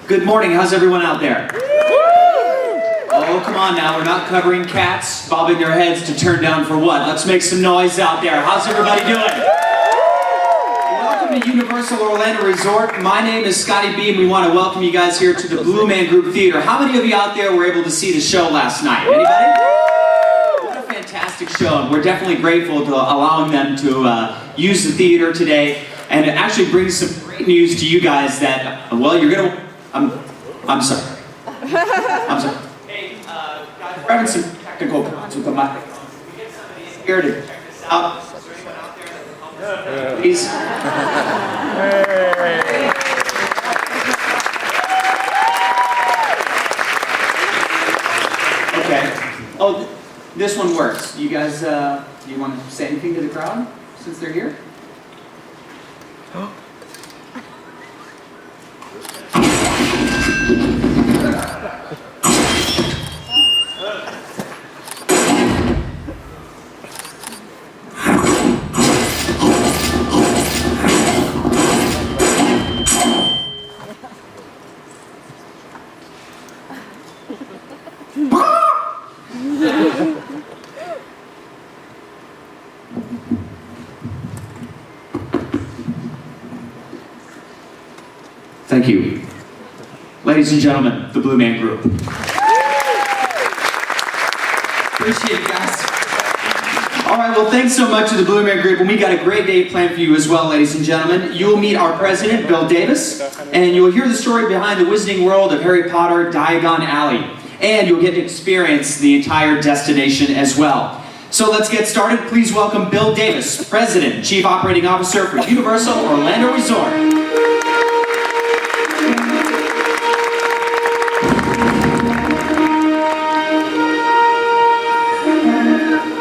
Good morning, how's everyone out there? Oh, come on now, we're not covering cats, bobbing their heads to turn down for what? Let's make some noise out there. How's everybody doing? Welcome to Universal Orlando Resort. My name is Scotty B, and we want to welcome you guys here to the Blue Man Group Theater. How many of you out there were able to see the show last night? Anybody? What a fantastic show, and we're definitely grateful to allowing them to use the theater today, and it actually brings some great news to you guys that, well, you're going to... I'm sorry. I'm sorry. Hey, guys, we're having some technical problems with the microphone. Can we get somebody in here to check this out? Is there anyone out there that can help us? Please? Okay. Oh, this one works. You guys, do you want to say anything to the crowd since they're here? Thank you. Ladies and gentlemen, the Blue Man Group. Appreciate it, guys. All right, well, thanks so much to the Blue Man Group, and we got a great day planned for you as well, ladies and gentlemen. You will meet our president, Bill Davis, and you'll hear the story behind the wizarding world of Harry Potter, Diagon Alley, and you'll get to experience the entire destination as well. So let's get started. Please welcome Bill Davis, President, Chief Operating Officer for Universal Orlando Resort.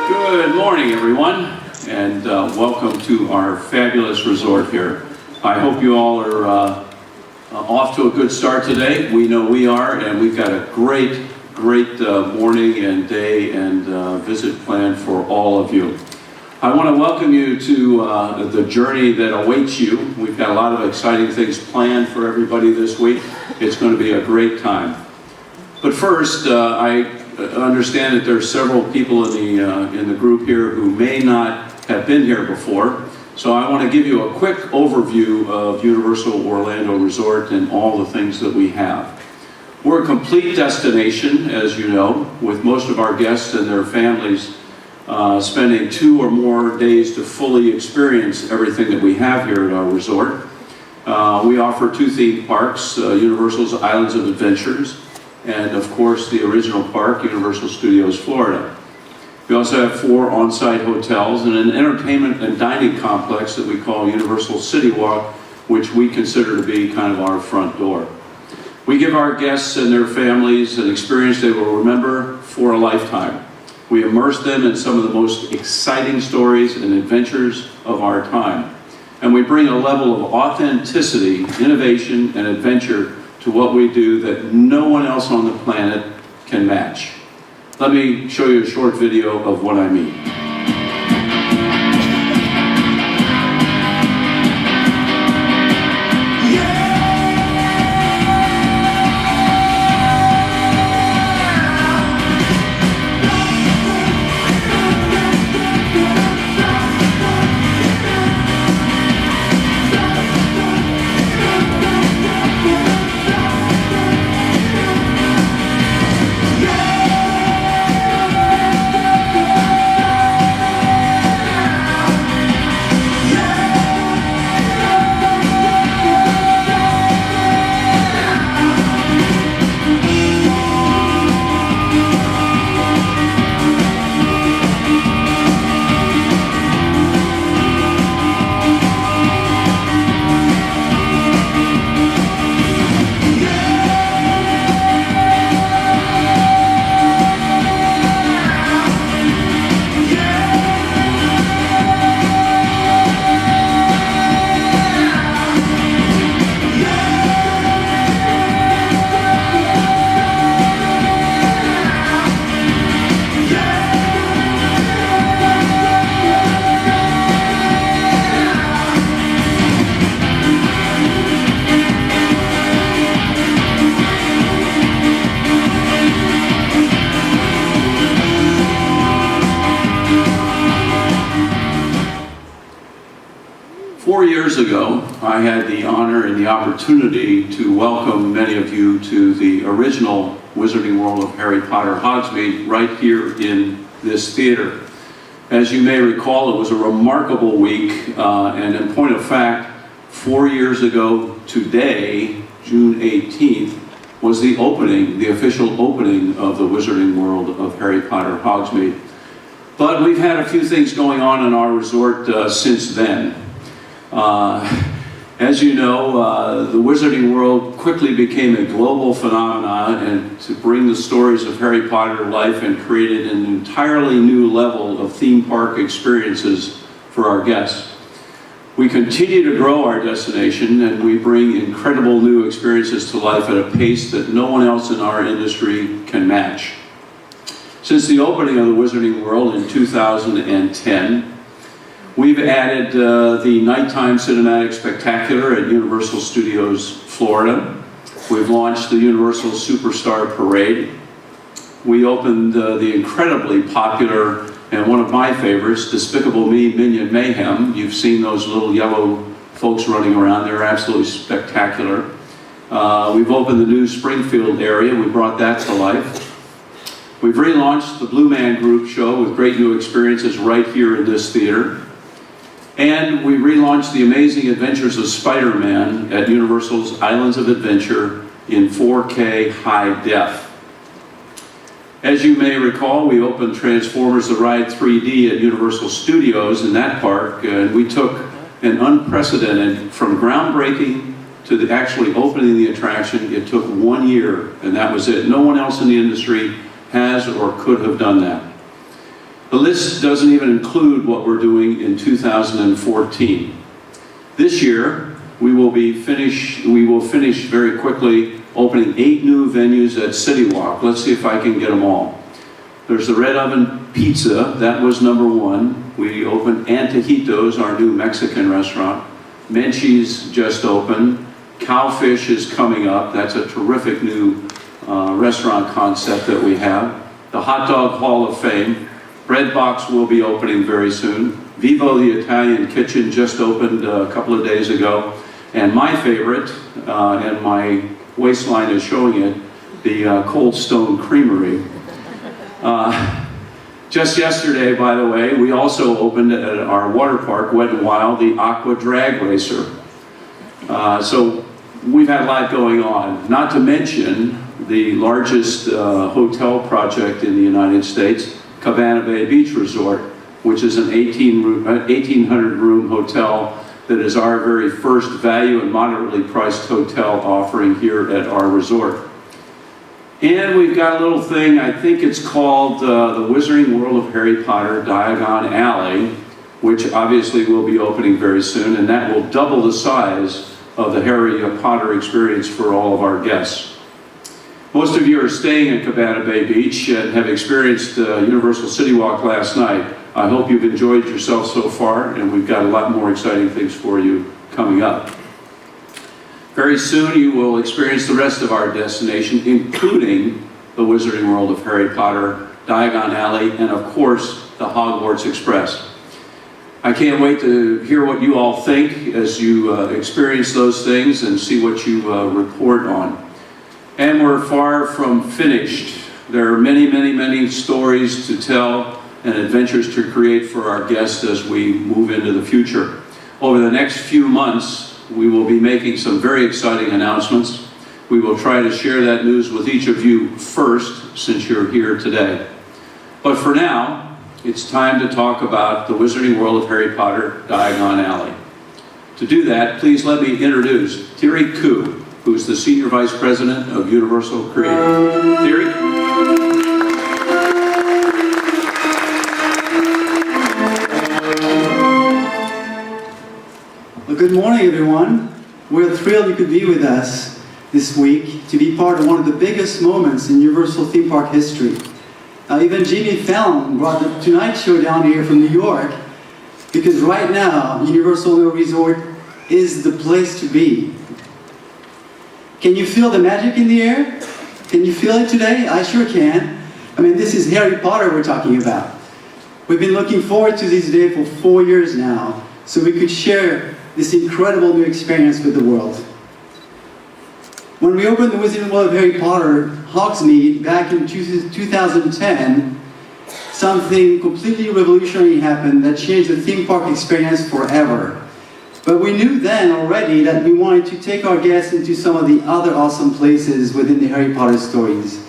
Good morning, everyone, and welcome to our fabulous resort here. I hope you all are off to a good start today. We know we are, and we've got a great morning and day and visit planned for all of you. I want to welcome you to the journey that awaits you. We've got a lot of exciting things planned for everybody this week. It's going to be a great time. But first, I understand that there are several people in the group here who may not have been here before. So I want to give you a quick overview of Universal Orlando Resort and all the things that we have. We're a complete destination, as you know, with most of our guests and their families spending 2 or more days to fully experience everything that we have here at our resort. We offer 2 theme parks, Universal's Islands of Adventures, and of course the original park, Universal Studios Florida. We also have 4 on-site hotels and an entertainment and dining complex that we call Universal City Walk, which we consider to be kind of our front door. We give our guests and their families an experience they will remember for a lifetime. We immerse them in some of the most exciting stories and adventures of our time. And we bring a level of authenticity, innovation, and adventure to what we do that no one else on the planet can match. Let me show you a short video of what I mean. 4 years ago, I had the honor and the opportunity to welcome many of you to the original Wizarding World of Harry Potter Hogsmeade right here in this theater. As you may recall, it was a remarkable week, and in point of fact, 4 years ago today, June 18th, was the opening, the official opening of the Wizarding World of Harry Potter Hogsmeade. But we've had a few things going on in our resort since then. As you know, the Wizarding World quickly became a global phenomenon, and to bring the stories of Harry Potter to life and created an entirely new level of theme park experiences for our guests. We continue to grow our destination, and we bring incredible new experiences to life at a pace that no one else in our industry can match. Since the opening of the Wizarding World in 2010, we've added the Nighttime Cinematic Spectacular at Universal Studios Florida. We've launched the Universal Superstar Parade. We opened the incredibly popular and one of my favorites, Despicable Me Minion Mayhem. You've seen those little yellow folks running around. They're absolutely spectacular. We've opened the new Springfield area. We brought that to life. We've relaunched the Blue Man Group show with great new experiences right here in this theater. And we relaunched The Amazing Adventures of Spider-Man at Universal's Islands of Adventure in 4K high def. As you may recall, we opened Transformers The Ride 3D at Universal Studios in that park, and we took an unprecedented, from groundbreaking to the actually opening the attraction, it took 1 year, and that was it. No one else in the industry has or could have done that. The list doesn't even include what we're doing in 2014. This year, we will finish very quickly opening 8 new venues at City Walk. Let's see if I can get them all. There's the Red Oven Pizza, that was number 1. We opened Antojitos, our new Mexican restaurant. Menchie's just opened. Cowfish is coming up. That's a terrific new restaurant concept that we have. The Hot Dog Hall of Fame. Bread Box will be opening very soon. Vivo the Italian Kitchen just opened a couple of days ago. And my favorite, and my waistline is showing it, the Cold Stone Creamery. Just yesterday, by the way, we also opened at our water park, Wet n Wild, the Aqua Drag Racer. So we've had a lot going on. Not to mention the largest hotel project in the United States, Cabana Bay Beach Resort, which is an 1,800-room hotel that is our very first value and moderately priced hotel offering here at our resort. And we've got a little thing, I think it's called the Wizarding World of Harry Potter Diagon Alley, which obviously will be opening very soon, and that will double the size of the Harry Potter experience for all of our guests. Most of you are staying at Cabana Bay Beach and have experienced Universal City Walk last night. I hope you've enjoyed yourself so far, and we've got a lot more exciting things for you coming up. Very soon you will experience the rest of our destination, including the Wizarding World of Harry Potter, Diagon Alley, and of course, the Hogwarts Express. I can't wait to hear what you all think as you experience those things and see what you report on. And we're far from finished. There are many, many, many stories to tell and adventures to create for our guests as we move into the future. Over the next few months, we will be making some very exciting announcements. We will try to share that news with each of you first, since you're here today. But for now, it's time to talk about the Wizarding World of Harry Potter Diagon Alley. To do that, please let me introduce Thierry Koo, who's the Senior Vice President of Universal Creative. Thierry? Well, good morning, everyone. We're thrilled you could be with us this week to be part of one of the biggest moments in Universal theme park history. Even Jimmy Fallon brought the Tonight Show down here from New York, because right now, Universal Resort is the place to be. Can you feel the magic in the air? Can you feel it today? I sure can. I mean, this is Harry Potter we're talking about. We've been looking forward to this day for 4 years now, so we could share this incredible new experience with the world. When we opened the Wizarding World of Harry Potter, Hogsmeade, back in 2010, something completely revolutionary happened that changed the theme park experience forever. But we knew then already that we wanted to take our guests into some of the other awesome places within the Harry Potter stories.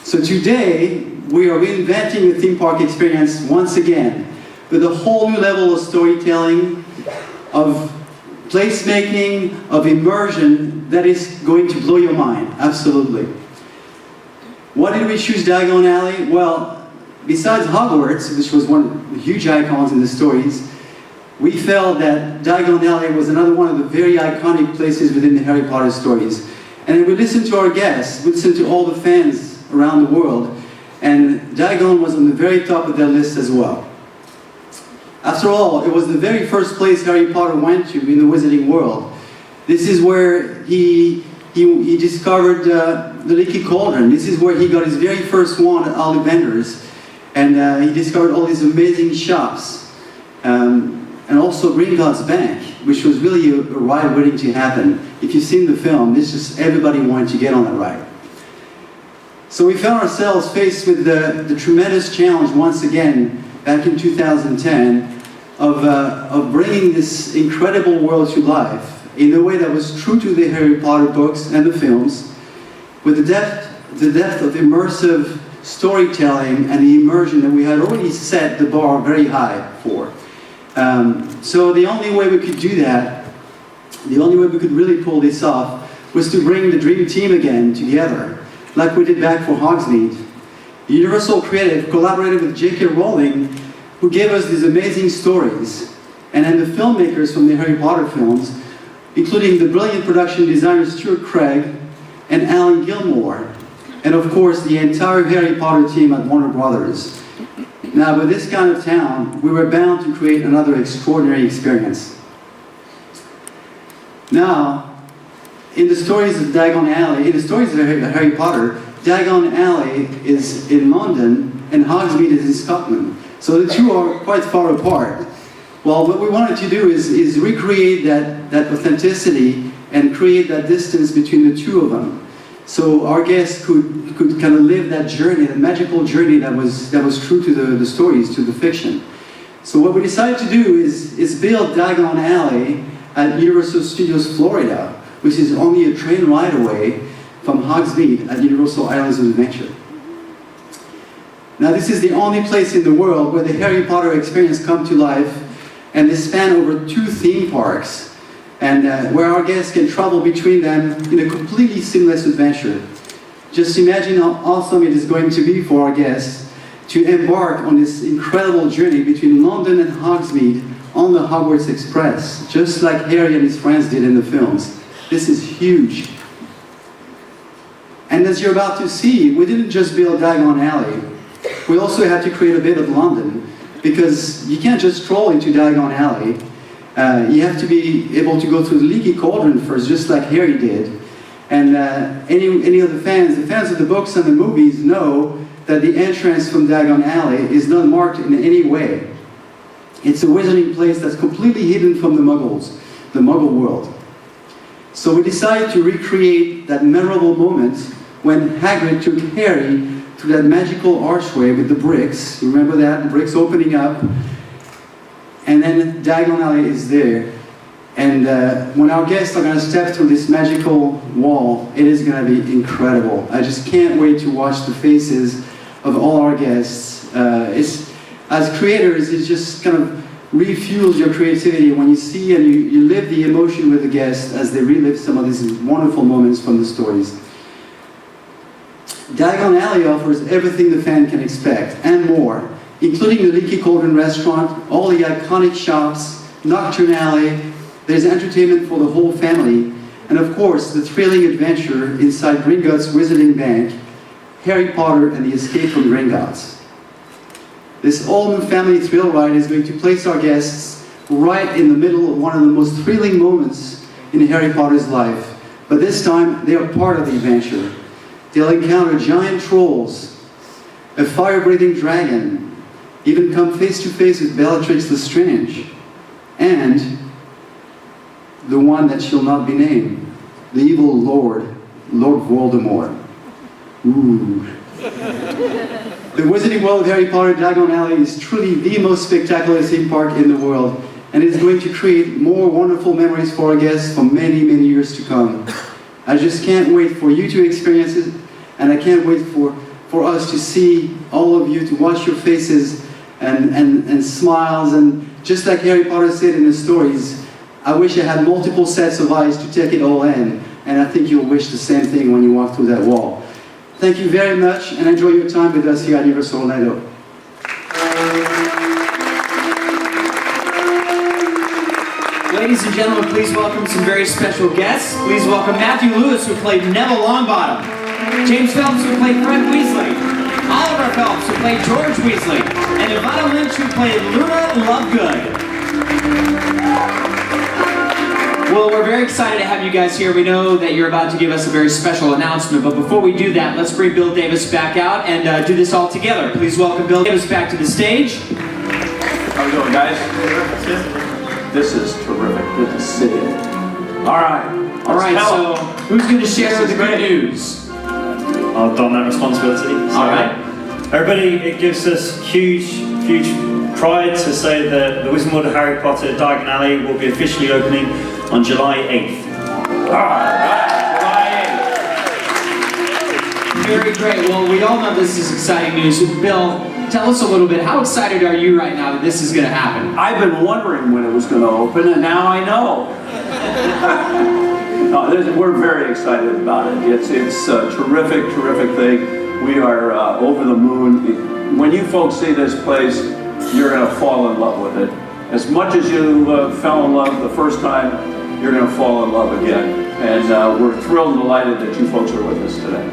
So today, we are reinventing the theme park experience once again, with a whole new level of storytelling, of placemaking, of immersion that is going to blow your mind, absolutely. Why did we choose Diagon Alley? Well, besides Hogwarts, which was one of the huge icons in the stories, we felt that Diagon Alley was another one of the very iconic places within the Harry Potter stories. And we listened to our guests, we listened to all the fans around the world, and Diagon was on the very top of their list as well. After all, it was the very first place Harry Potter went to in the Wizarding World. This is where he discovered the Leaky Cauldron. This is where he got his very first wand at Ollivander's. And he discovered all these amazing shops. And also Gringotts Bank, which was really a ride waiting to happen. If you've seen the film, it's just everybody wanted to get on that ride. So we found ourselves faced with the tremendous challenge once again, back in 2010, of bringing this incredible world to life in a way that was true to the Harry Potter books and the films, with the depth of immersive storytelling and the immersion that we had already set the bar very high for. So the only way we could do that, the only way we could really pull this off, was to bring the dream team again together, like we did back for Hogsmeade. Universal Creative collaborated with J.K. Rowling, who gave us these amazing stories, and then the filmmakers from the Harry Potter films, including the brilliant production designers Stuart Craig and Alan Gilmore, and of course the entire Harry Potter team at Warner Brothers. Now, with this kind of town, we were bound to create another extraordinary experience. Now, in the stories of Diagon Alley, in the stories of Harry Potter, Diagon Alley is in London and Hogsmeade is in Scotland. So the two are quite far apart. Well, what we wanted to do is recreate that authenticity and create that distance between the two of them. So our guests could kind of live that journey, the magical journey that was true to the stories, to the fiction. So what we decided to do is build Diagon Alley at Universal Studios Florida, which is only a train ride away from Hogsmeade at Universal Islands of Adventure. Now this is the only place in the world where the Harry Potter experience come to life, and they span over 2 theme parks, and where our guests can travel between them in a completely seamless adventure. Just imagine how awesome it is going to be for our guests to embark on this incredible journey between London and Hogsmeade on the Hogwarts Express, just like Harry and his friends did in the films. This is huge. And as you're about to see, we didn't just build Diagon Alley. We also had to create a bit of London, because you can't just stroll into Diagon Alley. You have to be able to go through the Leaky Cauldron first, just like Harry did. And any of the fans of the books and the movies know that the entrance from Diagon Alley is not marked in any way. It's a wizarding place that's completely hidden from the Muggles, the Muggle world. So we decided to recreate that memorable moment when Hagrid took Harry through that magical archway with the bricks. Remember that? The bricks opening up. And then Diagon Alley is there. And when our guests are going to step through this magical wall, it is going to be incredible. I just can't wait to watch the faces of all our guests. As creators, it just kind of refuels your creativity when you see and you live the emotion with the guests as they relive some of these wonderful moments from the stories. Diagon Alley offers everything the fan can expect, and more, including the Leaky Cauldron restaurant, all the iconic shops, Nocturne Alley. There's entertainment for the whole family, and of course, the thrilling adventure inside Gringotts Wizarding Bank, Harry Potter and the Escape from Gringotts. This all-new family thrill ride is going to place our guests right in the middle of one of the most thrilling moments in Harry Potter's life. But this time, they are part of the adventure. They'll encounter giant trolls, a fire-breathing dragon, even come face to face with Bellatrix Lestrange, and the one that shall not be named, the evil Lord, Lord Voldemort. Ooh. The Wizarding World of Harry Potter Diagon Alley is truly the most spectacular theme park in the world, and it's going to create more wonderful memories for our guests for many, many years to come. I just can't wait for you to experience it, and I can't wait for us to see all of you, to watch your faces and smiles, and just like Harry Potter said in his stories, I wish I had multiple sets of eyes to take it all in, and I think you'll wish the same thing when you walk through that wall. Thank you very much, and enjoy your time with us here at Universal Orlando. Ladies and gentlemen, please welcome some very special guests. Please welcome Matthew Lewis, who played Neville Longbottom, James Phelps, who played Fred Weasley, Oliver Phelps, who played George Weasley, and Ivana Lynch, who played Luna Lovegood. Well, we're very excited to have you guys here. We know that you're about to give us a very special announcement, but before we do that, let's bring Bill Davis back out and do this all together. Please welcome Bill Davis back to the stage. How we doing, guys? This is terrific. Good to see you. All right. All right, so who's going to share the good news? I'll don that responsibility. All right. Everybody, it gives us huge pride to say that the Wizarding World of Harry Potter Diagon Alley will be officially opening on July 8th. All right. July 8th. Very great. Well, we all know this is exciting news. Bill, tell us a little bit, how excited are you right now that this is going to happen? I've been wondering when it was going to open, and now I know. No, we're very excited about it. It's a terrific thing. We are over the moon. When you folks see this place, you're going to fall in love with it. As much as you fell in love the first time, you're going to fall in love again. And we're thrilled and delighted that you folks are with us today.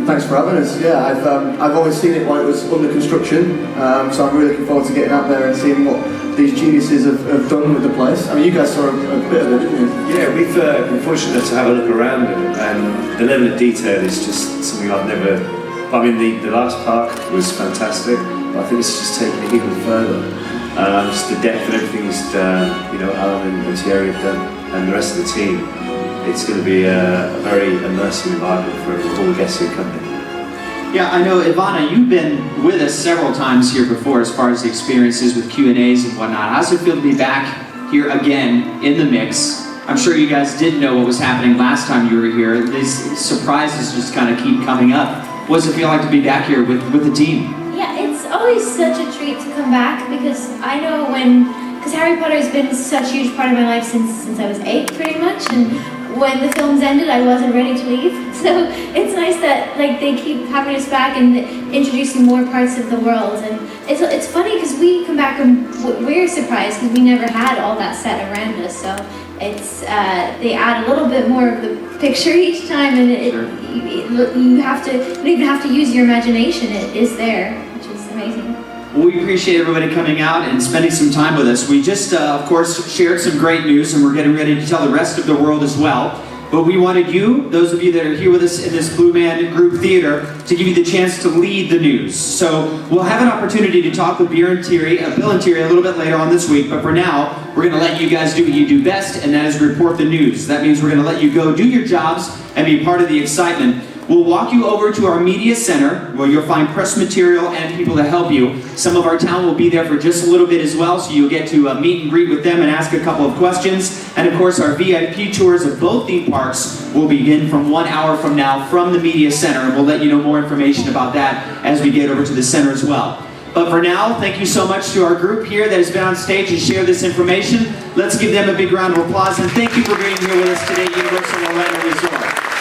Thanks for having us. Yeah, I've always seen it while it was under construction, so I'm really looking forward to getting out there and seeing what these geniuses have done with the place. I mean, you guys saw a bit of it, didn't you? Yeah, we've been fortunate to have a look around it, and the level of detail is just something I've never. I mean, the last park was fantastic, but I think this is just taking it even further. Just the depth and everything Alan and Thierry have done, and the rest of the team. It's going to be a very immersive environment for all the guests who come here. Yeah, I know, Ivana, you've been with us several times here before as far as the experiences with Q&As and whatnot. How does it feel to be back here again in the mix? I'm sure you guys didn't know what was happening last time you were here. These surprises just kind of keep coming up. What does it feel like to be back here with the team? Yeah, it's always such a treat to come back because I know because Harry Potter has been such a huge part of my life since I was 8 pretty much, and when the films ended I wasn't ready to leave, so it's nice that they keep having us back and introducing more parts of the world. And it's funny because we come back and we're surprised because we never had all that set around us, so it's they add a little bit more of the picture each time, and you don't even have to use your imagination. It is there, which is amazing. Well, we appreciate everybody coming out and spending some time with us. We just, of course, shared some great news, and we're getting ready to tell the rest of the world as well. But we wanted you, those of you that are here with us in this Blue Man Group Theater, to give you the chance to lead the news. So we'll have an opportunity to talk with Bill and Thierry a little bit later on this week. But for now, we're going to let you guys do what you do best, and that is report the news. That means we're going to let you go do your jobs and be part of the excitement. We'll walk you over to our media center where you'll find press material and people to help you. Some of our talent will be there for just a little bit as well, so you'll get to meet and greet with them and ask a couple of questions. And of course, our VIP tours of both theme parks will begin from 1 hour from now from the media center, and we'll let you know more information about that as we get over to the center as well. But for now, thank you so much to our group here that has been on stage and shared this information. Let's give them a big round of applause, and thank you for being here with us today at Universal Orlando Resort.